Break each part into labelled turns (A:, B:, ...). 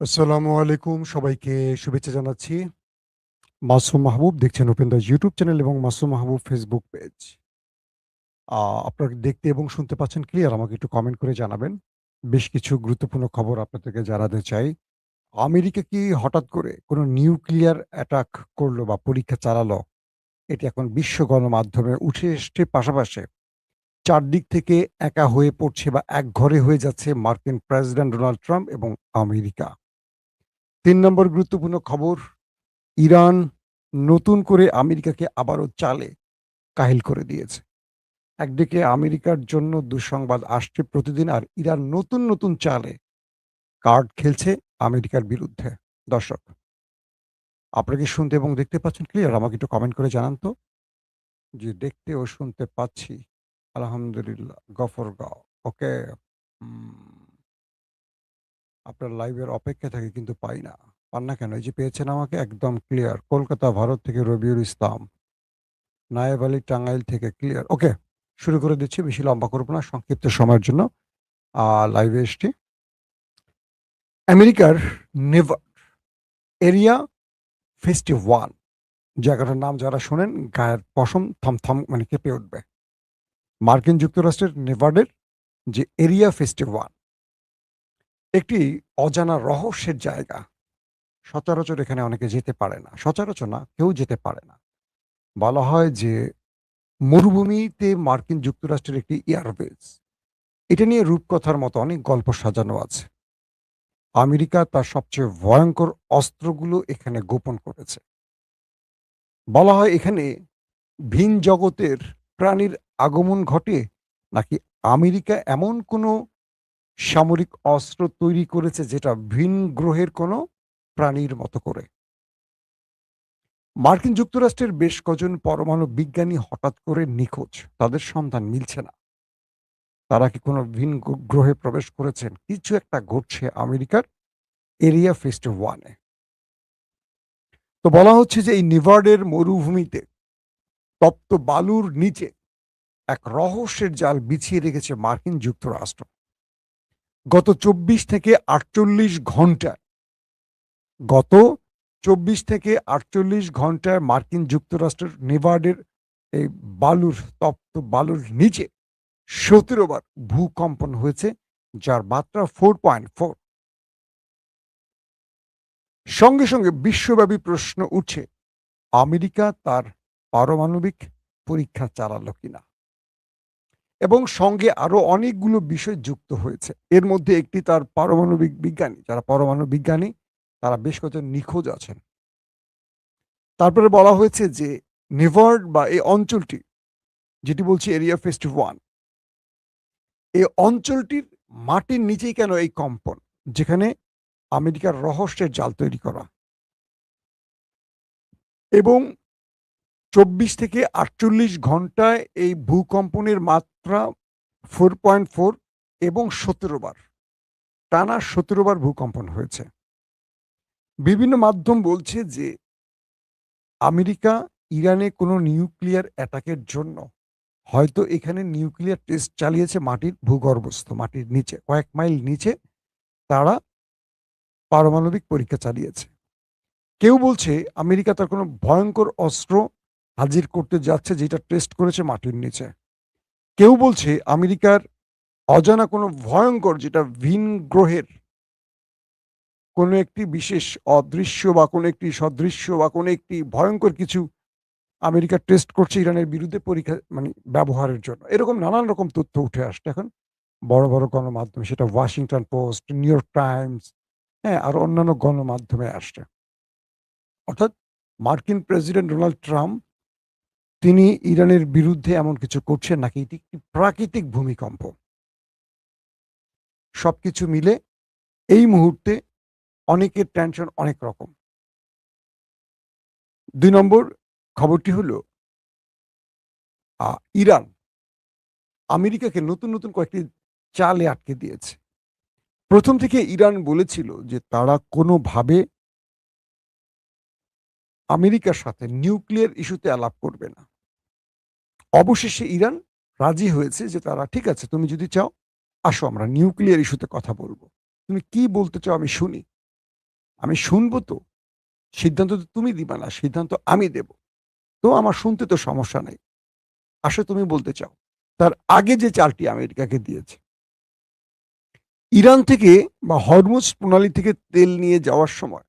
A: আসসালামু আলাইকুম। সবাইকে শুভেচ্ছা জানাচ্ছি। মাসুম মাহবুব দেখছেন ওপেন দ্য ইউটিউব চ্যানেল এবং মাসুম মাহবুব ফেসবুক পেজ। আ আপনারা দেখতে এবং শুনতে পাচ্ছেন ক্লিয়ার? আমাকে একটু কমেন্ট করে জানাবেন। বেশ কিছু গুরুত্বপূর্ণ খবর আপনাদেরকে জানাতে চাই। আমেরিকা কি হঠাৎ করে কোনো নিউক্লিয়ার অ্যাটাক করলো বা পরীক্ষা চালালো? এটি এখন বিশ্ব গণমাধ্যমে উঠে এসছে পাশাপাশি চারদিক থেকে একা হয়ে পড়ছে বা একঘরে হয়ে যাচ্ছে মার্কিন প্রেসিডেন্ট ডোনাল্ড ট্রাম্প এবং আমেরিকা। ৩ নম্বর গুরুত্বপূর্ণ খবর ইরান নতুন করে আমেরিকাকে আবারও চালে কাহিল করে দিয়েছে। একদিকে আমেরিকার জন্য দুঃসংবাদ আসছে প্রতিদিন আর ইরান নতুন চালে কার্ড খেলছে আমেরিকার বিরুদ্ধে। দর্শক, আপনারা কি শুনতে এবং দেখতে পাচ্ছেন ক্লিয়ার? আমাকে একটু কমেন্ট করে জানান তো। জি, দেখতে ও শুনতে পাচ্ছি। আলহামদুলিল্লাহ। গফরগাঁও। ওকে। উম আপনার লাইভের অপেক্ষায় থাকি কিন্তু পাই না। পান না কেন? এই যে পেয়েছেন আমাকে একদম ক্লিয়ার। কলকাতা, ভারত থেকে রবিউল ইসলাম। নায়েব আলী টাঙ্গাইল থেকে ক্লিয়ার। ওকে, শুরু করে দিচ্ছি। বেশি লম্বা করব না। সংক্ষিপ্ত সময়ের জন্য লাইভে এসছি। আমেরিকার নেভা এরিয়া 51 জায়গাটার নাম যারা শোনেন গায়ের পশম থমথম মানে কেঁপে উঠবে। মার্কিন যুক্তরাষ্ট্রের নেভাডের যে এরিয়া 51 একটি অজানা রহস্যের জায়গা। সচরাচর এখানে অনেকে যেতে পারে না। সচরাচর না, কেউ যেতে পারে না। বলা হয় যে মরুভূমিতে মার্কিন যুক্তরাষ্ট্রের একটি এয়ারবেস। এটা নিয়ে রূপকথার মতো অনেক গল্প সাজানো আছে। আমেরিকা তার সবচেয়ে ভয়ঙ্কর অস্ত্রগুলো এখানে গোপন করেছে। বলা হয় এখানে ভিন জগতের প্রাণীর আগমন ঘটে নাকি আমেরিকা এমন কোনো সামরিক অস্ত্র তৈরি করেছে যেটা ভিন গ্রহের কোনো প্রাণীর মতো করে। মার্কিন যুক্তরাষ্ট্রের বেশ কজন পরমাণু বিজ্ঞানী হঠাৎ করে নিখোঁজ। তাদের সন্ধান মিলছে না। তারা কি কোনো ভিন গ্রহে প্রবেশ করেছেন? কিছু একটা ঘটছে আমেরিকার এরিয়া 51 এ। তো বলা হচ্ছে যে এই নিভার্ডের মরুভূমিতে তপ্ত বালুর নিচে এক রহস্যের জাল বিছিয়ে রেখেছে মার্কিন যুক্তরাষ্ট্র। গত ২৪ থেকে ৪৮ ঘন্টায় গত ২৪ থেকে ৪৮ ঘন্টায় মার্কিন যুক্তরাষ্ট্রের নেভাডের এই তপ্ত বালুর নিচে ১৭ বার ভূকম্পন হয়েছে, যার মাত্রা 4.4। সঙ্গে বিশ্বব্যাপী প্রশ্ন উঠছে, আমেরিকা তার পারমাণবিক পরীক্ষা চালালো কিনা? এবং সঙ্গে আরো অনেকগুলো বিষয় যুক্ত হয়েছে। এর মধ্যে একটি তার পারমাণবিক বিজ্ঞানী, যারা পরমাণু বিজ্ঞানী তারা বেশ কয়েকজন নিখোঁজ আছেন। তারপরে বলা হয়েছে যে নেভার্ড বা এই অঞ্চলটি যেটি বলছি এরিয়া 51 এই অঞ্চলটির মাটির নিচেই কেন এই কম্পন? যেখানে আমেরিকার রহস্যের জাল তৈরি করা এবং ২৪ থেকে ৪৮ ঘন্টায় এই ভূকম্পনের মাত্রা 4.4 এবং ১৭ বার। টানা ১৭ বার ভূকম্পন হয়েছে। বিভিন্ন মাধ্যম বলছে যে আমেরিকা ইরানে কোনো নিউক্লিয়ার অ্যাটাকের জন্য হয়তো এখানে নিউক্লিয়ার টেস্ট চালিয়েছে মাটির ভূগর্ভস্থ, মাটির নিচে। কয়েক মাইল নিচে তারা পারমাণবিক পরীক্ষা চালিয়েছে। কেউ বলছে আমেরিকা তার কোনো ভয়ঙ্কর অস্ত্র হাজির করতে যাচ্ছে যেটা টেস্ট করেছে মাটির নিচে। কেউ বলছে আমেরিকার অজানা কোনো ভয়ঙ্কর যেটা ভিন গ্রহের কোনো একটি বিশেষ অদৃশ্য বা কোনো একটি সদৃশ্য বা কোনো একটি ভয়ঙ্কর কিছু আমেরিকা টেস্ট করছে ইরানের বিরুদ্ধে পরীক্ষা মানে ব্যবহারের জন্য। এরকম নানান রকম তথ্য উঠে আসছে এখন বড় গণমাধ্যমে, সেটা Washington post, new York Times, হ্যাঁ? আর অন্যান্য গণমাধ্যমে আসছে। অর্থাৎ মার্কিন প্রেসিডেন্ট ডোনাল্ড ট্রাম্প তিনি ইরানের বিরুদ্ধে এমন কিছু করছেন নাকি এটি একটি প্রাকৃতিক ভূমিকম্প? সবকিছু মিলে এই মুহূর্তে অনেকের টেনশন অনেক রকম। ২ নম্বর খবরটি হলো আ ইরান আমেরিকাকে নতুন কয়েকটি চালে আটকে দিয়েছে। ১ম থেকে ইরান বলেছিল যে তারা কোনোভাবে আমেরিকার সাথে নিউক্লিয়ার ইস্যুতে আলাপ করবে না। অবশেষে ইরান রাজি হয়েছে যে তারা ঠিক আছে, তুমি যদি চাও আসো আমরা নিউক্লিয়ার ইস্যুতে কথা বলব। তুমি কি বলতে চাও আমি শুনি। আমি শুনবো তো। সিদ্ধান্ত তো তুমি দিবা না, সিদ্ধান্ত আমি দেব। তো আমার শুনতে তো সমস্যা নাই। আসো তুমি বলতে চাও। তার আগে যে চালটি আমেরিকাকে দিয়েছে। ইরান থেকে বা হরমুজ প্রণালী থেকে তেল নিয়ে যাওয়ার সময়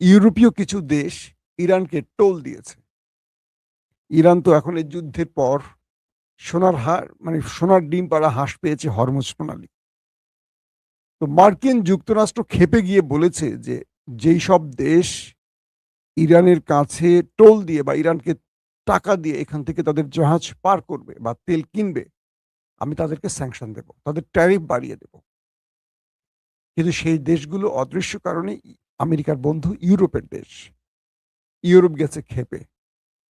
A: ইউরোপীয় কিছু দেশ ইরানকে টোল দিয়েছে। ইরান তো এখন এই যুদ্ধের পর সোনার হার মানে সোনার ডিম পাড়া হাঁস পেয়েছে হরমুজ প্রণালী। তো মার্কিন যুক্তরাষ্ট্র ক্ষেপে গিয়ে বলেছে যে যেই সব দেশ ইরানের কাছে টোল দিয়ে বা ইরানকে টাকা দিয়ে এখান থেকে তাদের জাহাজ পার করবে বা তেল কিনবে, আমি তাদেরকে স্যাংশন দেব, তাদের ট্যারিফ বাড়িয়ে দেব। কিন্তু সেই দেশগুলো অদৃশ্য কারণে আমেরিকার বন্ধু ইউরোপের দেশ, ইউরোপ গেছে ক্ষেপে।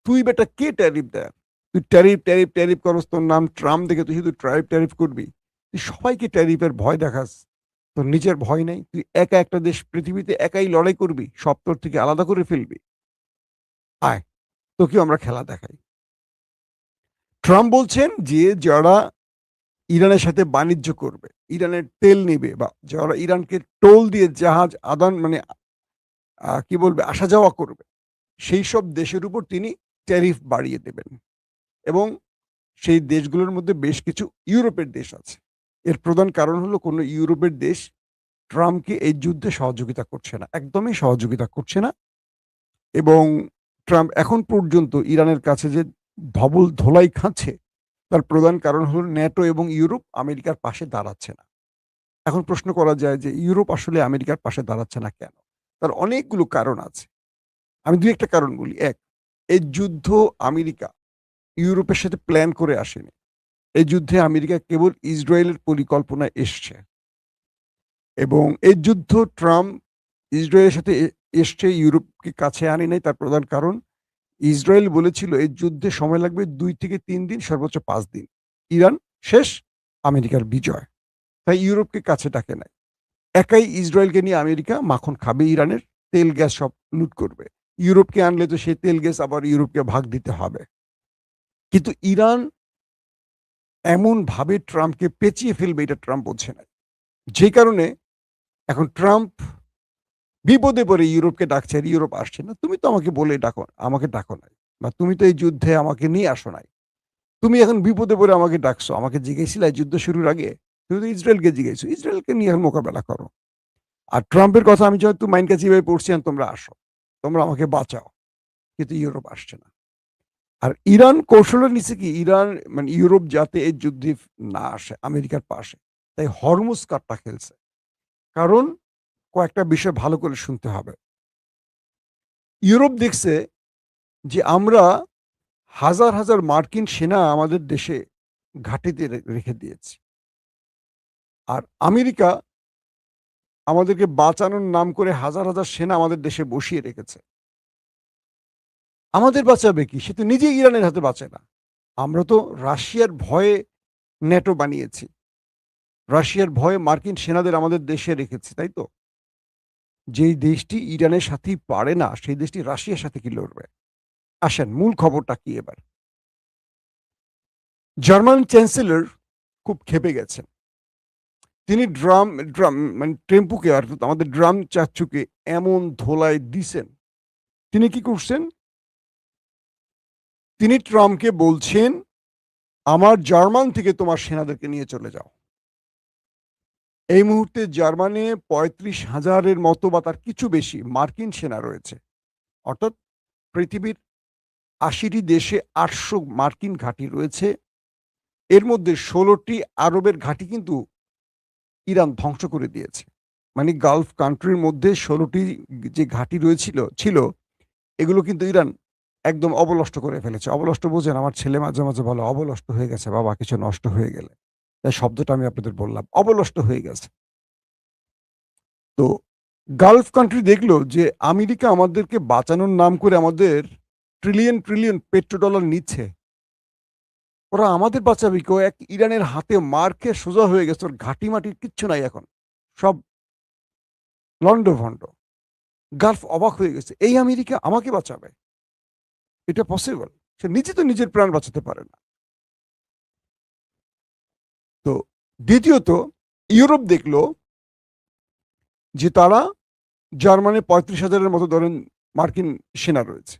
A: তুই বেটা কে ট্যারিফ দেয়? তুই ট্যারিফ ট্যারিফ ট্যারিফ করস, তোর নাম ট্রাম্প দেখে তুই শুধু ট্যারিফ ট্যারিফ করবি। তুই সবাইকে ট্যারিফের ভয় দেখাস, তোর নিজের ভয় নাই। তুই একা একটা দেশ পৃথিবীতে একাই লড়াই করবি, সব তোর থেকে আলাদা করে ফেলবি। আয়, তোকেও আমরা খেলা দেখাই। ট্রাম্প বলছেন যে যারা ইরানের সাথে বাণিজ্য করবে, ইরানের তেল নিবে বা যারা ইরানকে টোল দিয়ে জাহাজ আদান মানে কি বলবে আসা যাওয়া করবে, সেই সব দেশের উপর তিনি ট্যারিফ বাড়িয়ে দেবেন। এবং সেই দেশগুলোর মধ্যে বেশ কিছু ইউরোপের দেশ আছে। এর প্রধান কারণ হলো কোনো ইউরোপের দেশ ট্রাম্পকে এই যুদ্ধে সহযোগিতা করছে না, একদমই সহযোগিতা করছে না। এবং ট্রাম্প এখন পর্যন্ত ইরানের কাছে যে ধবল ধোলাই খাচ্ছে, তার প্রধান কারণ হলো ন্যাটো এবং ইউরোপ আমেরিকার পাশে দাঁড়াচ্ছে না। এখন প্রশ্ন করা যায় যে ইউরোপ আসলে আমেরিকার পাশে দাঁড়াচ্ছে না কেন? তার অনেকগুলো কারণ আছে। আমি দুই একটা কারণ বলি। এক, এই যুদ্ধ আমেরিকা ইউরোপের সাথে প্ল্যান করে আসেনি। এই যুদ্ধে আমেরিকা কেবল ইসরায়েলের পরিকল্পনায় এসছে। এবং এই যুদ্ধ ট্রাম্প ইসরায়েলের সাথে এসছে, ইউরোপকে কাছে আনে নাই। তার প্রধান কারণ ইসরায়েল বলেছিল এই যুদ্ধে সময় লাগবে ২ থেকে ৩ দিন, সর্বোচ্চ ৫ দিন। ইরান শেষ, আমেরিকার বিজয়। তাই ইউরোপকে কাছে ডাকে নাই। একাই ইসরায়েলকে নিয়ে আমেরিকা মাখন খাবে ইরানের, তেল গ্যাস সব লুট করবে। ইউরোপকে আনলে তো সেই তেল গ্যাস আবার ইউরোপকে ভাগ দিতে হবে। কিন্তু ইরান এমনভাবে ট্রাম্পকে পেঁচিয়ে ফেলবে এটা ট্রাম্প বোঝে না। যে কারণে এখন ট্রাম্প বিপদে পড়ে ইউরোপকে ডাকছে, আর ইউরোপ আসছে না। তুমি তো আমাকে বলে ডাকো, আমাকে ডাকো নাই, বা তুমি তো এই যুদ্ধে আমাকে নিয়ে আসো নাই। তুমি এখন বিপদে পড়ে আমাকে ডাকছো, আমাকে জিজ্ঞেসছিলে যুদ্ধ শুরুর আগে? তুমি তো ইসরায়েলকে জিজ্ঞেসো, ইসরায়েলকে নিয়ে এখন মোকাবেলা করো। আর ট্রাম্পের কথা আমি যেহেতু মাইন্ড কাছে এভাবে পড়ছি, তোমরা আসো, তোমরা আমাকে বাঁচাও। কিন্তু ইউরোপ আসছে না। আর ইরান কৌশলের নিচে কি, ইরান মানে ইউরোপ যাতে এই যুদ্ধে না আসে আমেরিকার পাশে, তাই হরমুজ কার্ডটা খেলছে। কারণ কয়েকটা বিষয় ভালো করে শুনতে হবে। ইউরোপ দেখছে যে আমরা হাজার হাজার মার্কিন সেনা আমাদের দেশে ঘাঁটিতে রেখে দিয়েছি, আর আমেরিকা আমাদেরকে বাঁচানোর নাম করে হাজার হাজার সেনা আমাদের দেশে বসিয়ে রেখেছে। আমাদের বাঁচাবে কি? সে তো নিজেই ইরানের হাতে বাঁচে না। আমরা তো রাশিয়ার ভয়ে ন্যাটো বানিয়েছি, রাশিয়ার ভয়ে মার্কিন সেনাদের আমাদের দেশে রেখেছি, তাই তো? যেই দেশটি ইরানের সাথেই পারে না, সেই দেশটি রাশিয়ার সাথে কি লড়বে? আসেন মূল খবরটা কি এবার। জার্মান চ্যান্সেলর খুব ক্ষেপে গেছেন। তিনি ড্রাম ড্রাম মানে টেম্পুকে, অর্থাৎ আমাদের ড্রাম চাচ্চুকে এমন ধোলাই দিছেন। তিনি কি করছেন? তিনি ট্রাম্পকে বলছেন, আমার জার্মান থেকে তোমার সেনাদেরকে নিয়ে চলে যাও। এই মুহূর্তে জার্মানে ৩৫,০০০-এর মতো বা তার কিছু বেশি মার্কিন সেনা রয়েছে। অর্থাৎ পৃথিবীর ৮০টি দেশে ৮০০ মার্কিন ঘাঁটি রয়েছে। এর মধ্যে ১৬টি আরবের ঘাঁটি কিন্তু ইরান ধ্বংস করে দিয়েছে। মানে গালফ কান্ট্রির মধ্যে ১৬টি যে ঘাঁটি ছিল, এগুলো কিন্তু ইরান একদম অবলষ্ট করে ফেলেছে। অবলষ্ট বোঝেন? আমার ছেলে মাঝে মাঝে বলে, "অবলষ্ট হয়ে গেছে বাবা কিছু নষ্ট হয়ে গেলে।" তাই শব্দটা আমি আপনাদের বললাম। অবলষ্ট হয়ে গেছে। তো গালফ কান্ট্রি দেখলো যে আমেরিকা আমাদেরকে বাঁচানোর নাম করে আমাদের ট্রিলিয়ন ট্রিলিয়ন পেট্রোডলার নিচ্ছে। ওরা আমাদের বাঁচাবে কি? ও এক ইরানের হাতে মার খেয়ে সোজা হয়ে গেছে। ওর ঘাঁটি-মাটির কিচ্ছু নাই এখন। সব লন্ডভন্ড। গালফ অবাক হয়ে গেছে। এই আমেরিকা আমাকে বাঁচাবে? এটা পসিবল? সে নিজে তো নিজের প্রাণ বাঁচাতে পারে না। তো দ্বিতীয়ত ইউরোপ দেখলো যে তারা জার্মানি ৩৫,০০০-এর মতো ধরেন মার্কিন সেনা রয়েছে।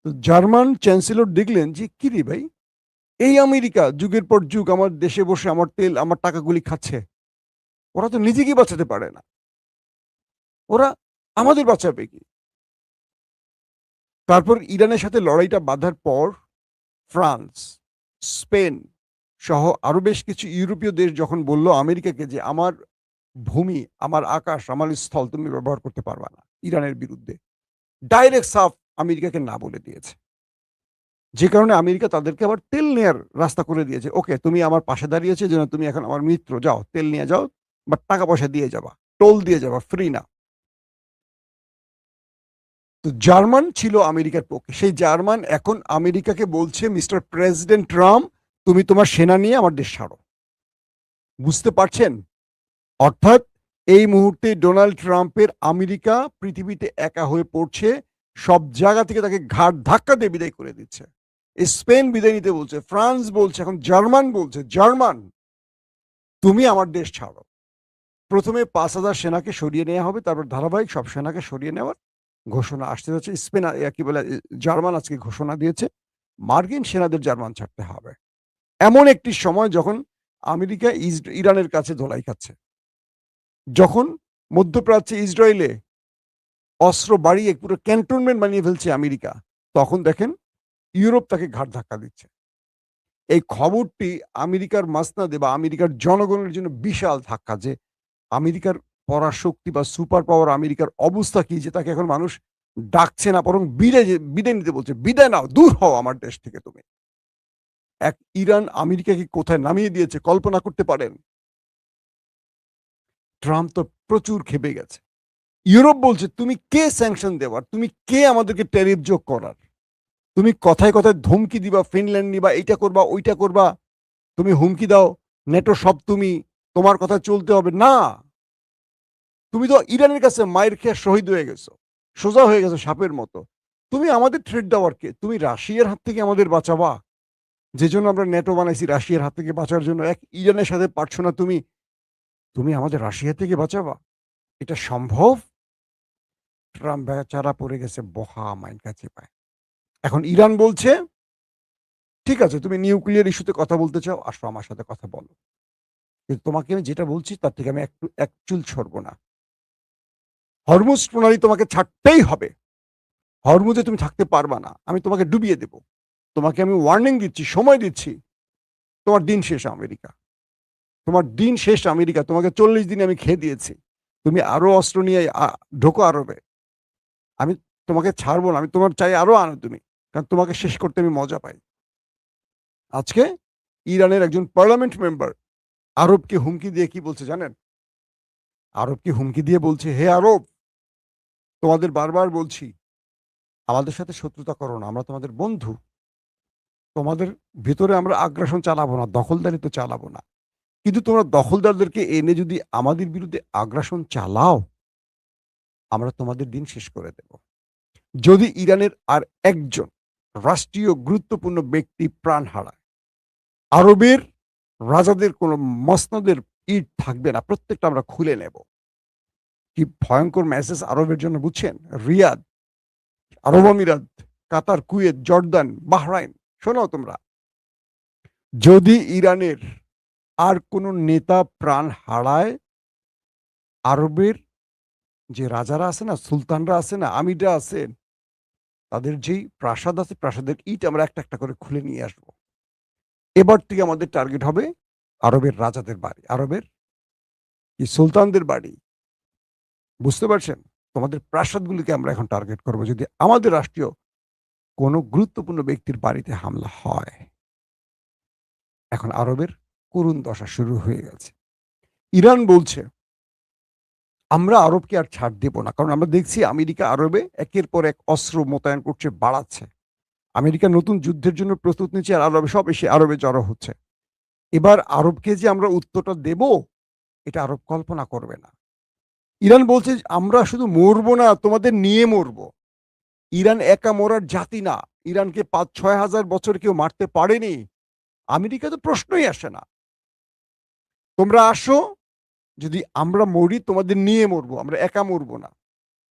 A: তো জার্মান চ্যান্সেলর দেখলেন যে, "কিরে ভাই, এই আমেরিকা যুগের পর যুগ আমার দেশে বসে আমার তেল, আমার টাকাগুলি খাচ্ছে। ওরা তো নিজেকেই বাঁচাতে পারে না। ওরা আমাদের বাঁচাবে কি?" তারপর ইরানের সাথে লড়াইটা বাধার পর ফ্রান্স, স্পেন সহ আরো বেশ কিছু ইউরোপীয় দেশ যখন বলল আমেরিকাকে যে, "আমার ভূমি, আমার আকাশ, আমার স্থল তুমি ব্যবহার করতে পারবা না ইরানের বিরুদ্ধে।" ডাইরেক্ট সাফ আমেরিকাকে না বলে দিয়েছে। যে কারণে আমেরিকা তাদেরকে আবার তেল নেয়ার রাস্তা করে দিয়েছে। ওকে, তুমি আমার পাশে দাঁড়িয়েছো এজন্য তুমি এখন আমার মিত্র। যাও, তেল নিয়ে যাও। বাট টাকা পয়সা দিয়ে যাবা। টোল দিয়ে যাবা, ফ্রি না। তো জার্মান ছিল আমেরিকার পক্ষে। সেই জার্মান এখন আমেরিকাকে বলছে, "মিস্টার প্রেসিডেন্ট ট্রাম্প, তুমি তোমার সেনা নিয়ে আমার দেশ ছাড়ো।" বুঝতে পারছেন? অর্থাৎ এই মুহূর্তে ডোনাল্ড ট্রাম্পের আমেরিকা পৃথিবীতে একা হয়ে পড়ছে। সব জায়গা থেকে তাকে ঘাড় ধাক্কা দিয়ে বিদায় করে দিচ্ছে। স্পেন বিদায় নিতে বলছে, ফ্রান্স বলছে, এখন জার্মান বলছে, "জার্মান, তুমি আমার দেশ ছাড়ো।" ১ম এ ৫,০০০ সেনাকে সরিয়ে নেয়া হবে। তারপর ধারাবাহিক সব সেনাকে সরিয়ে নেওয়ার ঘোষণা আসতে যাচ্ছে। স্পেন কি বলে জার্মান আজকে ঘোষণা দিয়েছে, মার্কিন সেনাদের জার্মান ছাড়তে হবে। এমন একটি সময় যখন আমেরিকা ইরানের কাছে ধোলাই খাচ্ছে। যখন মধ্যপ্রাচ্যে ইসরায়েলে অস্ত্র বাড়িয়ে পুরো ক্যান্টনমেন্ট বানিয়ে ফেলছে আমেরিকা, তখন দেখেন ইউরোপ তাকে ঘাড় ধাক্কা দিচ্ছে। এই খবরটি আমেরিকার মাসনাদে বা আমেরিকার জনগণের জন্য বিশাল ধাক্কা যে আমেরিকার পরাশক্তি বা সুপার পাওয়ার আমেরিকার অবস্থা কি যে তাকে এখন মানুষ ডাকছে না, বরং বিদায় নিতে বলছে। "বিদায় নাও, দূর হও আমার দেশ থেকে তুমি।" এক ইরান আমেরিকাকে কোথায় নামিয়ে দিয়েছে কল্পনা করতে পারেন? ট্রাম্প তো প্রচুর ক্ষেপে গেছে। ইউরোপ বলছে, "তুমি কে স্যাংশন দেওয়ার? তুমি কে আমাদেরকে ট্যারিফ যোগ করার? তুমি কথায়, কথায় ধমকি দিবা, ফিনল্যান্ড নিবা, এইটা করবা, ওইটা করবা। তুমি হুমকি দাও, নেটো সব তুমি, তোমার কথা চলতে হবে।" না! তুমি তো ইরানের কাছে মাইর খেয়ে শহীদ হয়ে গেছো। সোজা হয়ে গেছো সাপের মতো। তুমি আমাদের থ্রেট দেওয়ার কে? তুমি রাশিয়ার হাত থেকে আমাদের বাঁচাবা? যেজন্য আমরা ন্যাটো বানাইছি রাশিয়ার হাত থেকে বাঁচার জন্য। এক ইরানের সাথে পারছো না তুমি, তুমি আমাদের রাশিয়া থেকে বাঁচাবা? এটা সম্ভব? ট্রাম্প বেচারা পড়ে গেছে বহা মাইনকা চিপায়। এখন ইরান বলছে, "ঠিক আছে, তুমি নিউক্লিয়ার ইস্যুতে কথা বলতে চাও, আসো আমার সাথে কথা বলো। কিন্তু তোমাকে আমি যেটা বলছি তার থেকে আমি এক চুল সরব না। হরমুজ প্রণালী তোমাকে ছাড়তেই হবে। হরমুজে তুমি থাকতে পারবা না। আমি তোমাকে ডুবিয়ে দেব। তোমাকে আমি ওয়ার্নিং দিচ্ছি, সময় দিচ্ছি। তোমার দিন শেষ আমেরিকা। তোমার দিন শেষ আমেরিকা। তোমাকে ৪০ দিনে আমি খেয়ে দিয়েছি। তুমি আরো অস্ত্র নিয়ে ঢোকো আরবে। আমি তোমাকে ছাড়বো না। আমি তোমার চাই আরো আনো তুমি। কারণ তোমাকে শেষ করতে আমি মজা পাই।" আজকে ইরানের একজন পার্লামেন্ট মেম্বার আরবকে হুমকি দিয়ে কি বলছে জানেন? আরবকে হুমকি দিয়ে বলছে, "হে আরব, তোমাদের বারবার বলছি, আমাদের সাথে শত্রুতা করো না। আমরা তোমাদের বন্ধু। তোমাদের ভেতরে আমরা আগ্রাসন চালাবো না, দখলদারিত্ব চালাবো না। কিন্তু তোমরা দখলদারদেরকে এনে যদি আমাদের বিরুদ্ধে আগ্রাসন চালাও, আমরা তোমাদের দিন শেষ করে দেব।" যদি ইরানের আর একজন রাষ্ট্রীয় গুরুত্বপূর্ণ ব্যক্তি প্রাণ হারায়, আরবের রাজাদের কোনো মসনদের ইট থাকবে না। প্রত্যেকটা আমরা খুলে নেব। কি ভয়ংকর মেসেজ আরবের জন্য বুঝছেন? রিয়াদ, আরব আমিরাত, কাতার, কুয়েত, জর্দান, বাহরাইন, শোনো তোমরা। যদি ইরানের আর কোন নেতা প্রাণ হারায়, আরবের যে রাজারা আছে না, সুলতানরা আছে না, আমিররা আছেন, তাদের যেই প্রাসাদ আছে, প্রাসাদের ইট আমরা একটা, একটা করে খুলে নিয়ে আসব। এবার থেকে আমাদের টার্গেট হবে আরবের রাজাদের বাড়ি, আরবের কি সুলতানদের বাড়ি। বুঝতে পারছেন? তোমাদের প্রাসাদগুলিকে আমরা এখন টার্গেট করব যদি আমাদের রাষ্ট্রীয় কোন গুরুত্বপূর্ণ ব্যক্তির বাড়িতে হামলা হয়। এখন আরবের করুণ দশা শুরু হয়ে গেছে। ইরান বলছে, "আমরা আরবকে আর ছাড় দেব না।" কারণ আমরা দেখছি আমেরিকা আরবে একের পর এক অস্ত্র মোতায়েন করছে, বাড়াচ্ছে। আমেরিকা নতুন যুদ্ধের জন্য প্রস্তুত নিচ্ছে আর আরবে সব এসে আরবে জড়ো হচ্ছে। এবার আরবকে যে আমরা উত্তরটা দেব, এটা আরব কল্পনা করবে না। ইরান বলছে, "আমরা শুধু মরবো না, তোমাদের নিয়ে মরবো।" ইরান একা মরার জাতি না। ইরানকে ৫-৬ হাজার বছর কেউ মারতে পারেনি। আমেরিকা তো প্রশ্নই আসে না। তোমরা আসো, যদি আমরা মরি তোমাদের নিয়ে মরবো। আমরা একা মরবো না।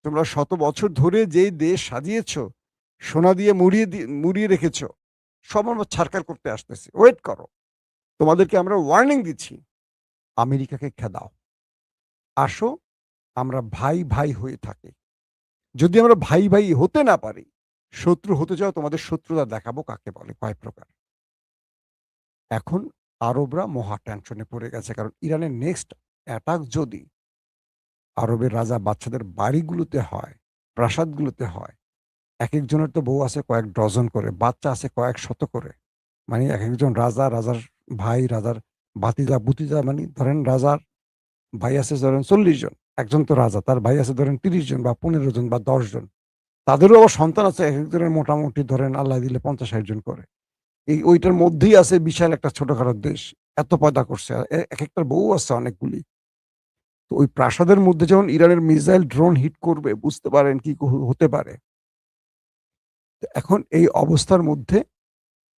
A: তোমরা শত বছর ধরে যেই দেশ সাজিয়েছ, সোনা দিয়ে মুড়িয়ে রেখেছ, সব আমরা ছারখার করতে আসতেছি। ওয়েট করো। তোমাদেরকে আমরা ওয়ার্নিং দিচ্ছি। আমেরিকাকে খেদাও। আসো, আমরা ভাই, ভাই হয়ে থাকি। যদি আমরা ভাই, ভাই হতে না পারি, শত্রু হতে চাও, তোমাদের শত্রুতা দেখাবো কাকে বলে, কয় প্রকার। এখন আরবরা মহা টেনশনে পড়ে গেছে। কারণ ইরানের নেক্সট অ্যাটাক যদি আরবের রাজা বাদশাদের বাড়িগুলোতে হয়, প্রাসাদগুলোতে হয়, একেকজনের তো বউ আছে কয়েক ডজন করে, বাচ্চা আছে কয়েক শত করে। মানে একেকজন রাজা, রাজার ভাই, রাজার ভাতিজা, মানে ধরেন রাজার ভাই আছে ধরেন ৪০ জন। একজন তো রাজা, তার ভাই আছে ধরেন ৩০ জন বা ১৫ জন বা ১০ জন। তাদেরও আবার সন্তান আছে একেকজনের মোটামুটি ধরেন আল্লাহ দিলে ৫০-৬০ জন করে। ওইটার মধ্যেই আছে বিশাল একটা ছোটখাটো দেশ। এত পয়দা করছে। একেকটার বউ আছে অনেকগুলি। তো ওই প্রাসাদের মধ্যে যখন ইরানের মিসাইল ড্রোন হিট করবে, বুঝতে পারেন কি হতে পারে। তো এখন এই অবস্থার মধ্যে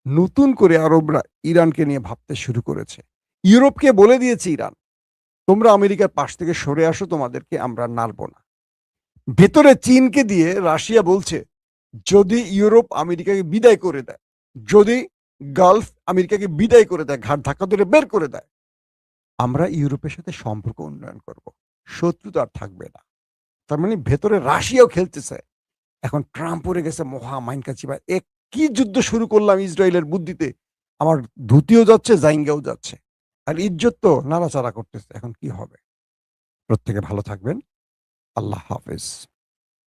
A: নতুন করে আরবরা ইরানকে নিয়ে ভাবতে শুরু করেছে। ইউরোপকে বলে দিয়েছে ইরান, তোমরা আমেরিকার পাশ থেকে সরে আসো, তোমাদেরকে আমরা নাড়ব না। ভেতরে চীনকে দিয়ে রাশিয়া বলছে, যদি ইউরোপ আমেরিকাকে বিদায় করে দেয়, যদি গালফ আমেরিকাকে বিদায় করে দেয়, ঘাট ধাক্কা ধরে বের করে দেয়, আমরা ইউরোপের সাথে সম্পর্ক উন্নয়ন করব। শত্রুতা আর থাকবে না। তার মানে ভেতরে রাশিয়াও খেলতেছে। এখন ট্রাম্প পড়ে গেছে মহা মাইনকাচি ভাই, কি যুদ্ধ শুরু করলাম ইসরায়েলের বুদ্ধিতে। আমার ধুতিও যাচ্ছে, জাইঙ্গাও যাচ্ছে। আর ইজ্জত তো নাড়াচাড়া করতেছে। এখন কি হবে? প্রত্যেকে ভালো থাকবেন। আল্লাহ হাফেজ।